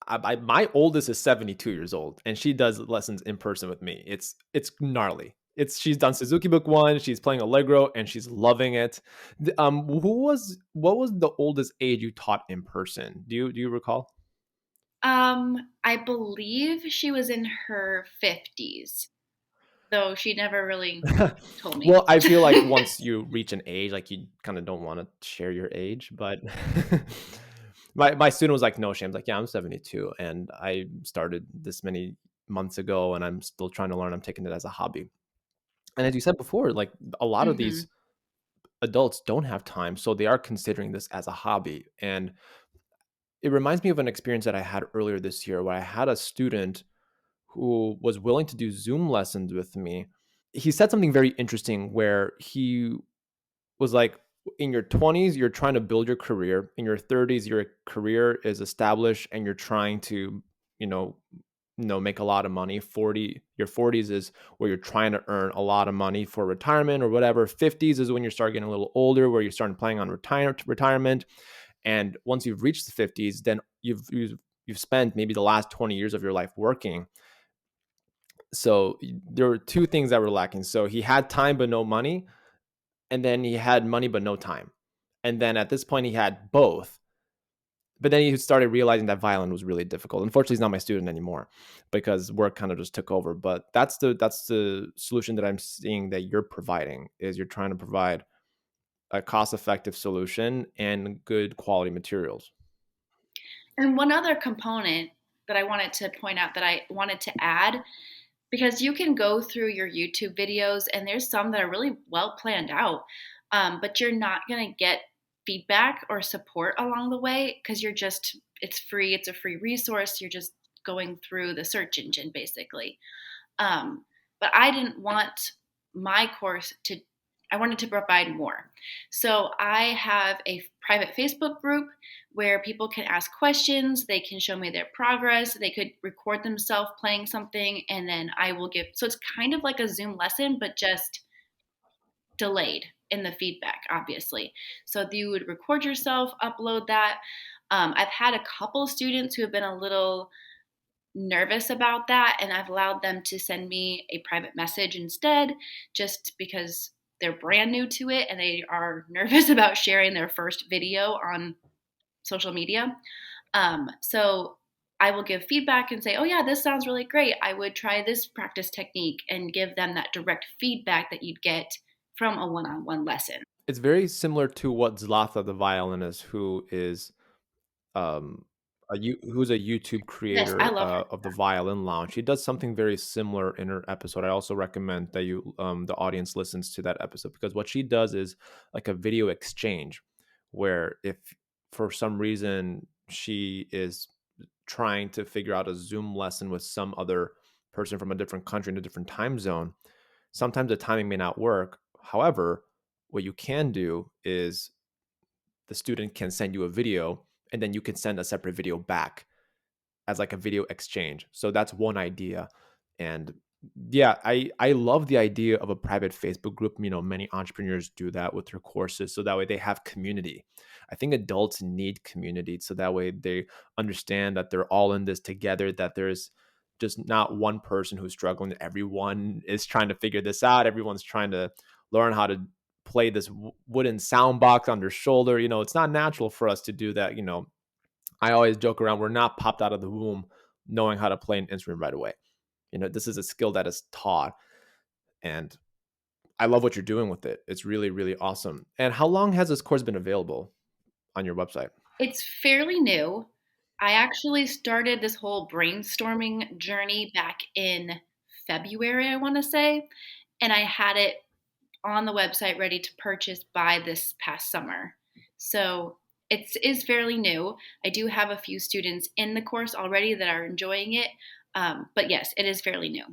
my oldest is 72 years old, and she does lessons in person with me. It's gnarly. She's done Suzuki Book 1, she's playing Allegro, and she's loving it. What was the oldest age you taught in person? Do you recall? I believe she was in her 50s, though she never really told me. Well, I feel like once you reach an age, like you kind of don't want to share your age, but my student was like, no shame. Like, yeah, I'm 72 and I started this many months ago and I'm still trying to learn. I'm taking it as a hobby. And as you said before, like a lot of these Mhm. adults don't have time, so they are considering this as a hobby. And it reminds me of an experience that I had earlier this year where I had a student who was willing to do Zoom lessons with me. He said something very interesting where he was like, in your 20s, you're trying to build your career. In your 30s, your career is established and you're trying to, you know, make a lot of money. Your 40s is where you're trying to earn a lot of money for retirement or whatever. 50s is when you start getting a little older, where you're starting planning on retirement. And once you've reached the 50s, then you've spent maybe the last 20 years of your life working. So there were two things that were lacking. So he had time but no money, and then he had money but no time. And then at this point he had both. But then he started realizing that violin was really difficult. Unfortunately, he's not my student anymore because work kind of just took over. But that's the solution that I'm seeing that you're providing, is you're trying to provide a cost-effective solution and good quality materials. And one other component that I wanted to point out that I wanted to add, because you can go through your YouTube videos and there's some that are really well planned out, but you're not going to get feedback or support along the way because it's free, it's a free resource. You're just going through the search engine basically. Um, but I didn't want my course to, I wanted to provide more. So I have a private Facebook group where people can ask questions, they can show me their progress, they could record themselves playing something, and then I will give. So it's kind of like a Zoom lesson, but just delayed in the feedback, obviously. So you would record yourself, upload that. I've had a couple students who have been a little nervous about that, and I've allowed them to send me a private message instead, just because they're brand new to it and they are nervous about sharing their first video on social media. So I will give feedback and say, oh yeah, this sounds really great, I would try this practice technique, and give them that direct feedback that you'd get from a one-on-one lesson. It's very similar to what Zlata, the violinist, who is um, who's a YouTube Yes, I creator love her. of the Violin Lounge. She does something very similar in her episode. I also recommend that the audience listens to that episode, because what she does is like a video exchange, where if for some reason she is trying to figure out a Zoom lesson with some other person from a different country in a different time zone, sometimes the timing may not work. However, what you can do is the student can send you a video and then you can send a separate video back as like a video exchange. So that's one idea. And yeah, I love the idea of a private Facebook group. Many entrepreneurs do that with their courses, so that way they have community. I think adults need community, so that way they understand that they're all in this together, that there's just not one person who's struggling. Everyone is trying to figure this out. Everyone's trying to learn how to play this wooden sound box on their shoulder. It's not natural for us to do that. I always joke around, we're not popped out of the womb knowing how to play an instrument right away. This is a skill that is taught. And I love what you're doing with it. It's really, really awesome. And how long has this course been available on your website? It's fairly new. I actually started this whole brainstorming journey back in February, I want to say, and I had it on the website ready to purchase by this past summer. So it is fairly new. I do have a few students in the course already that are enjoying it, but yes, it is fairly new.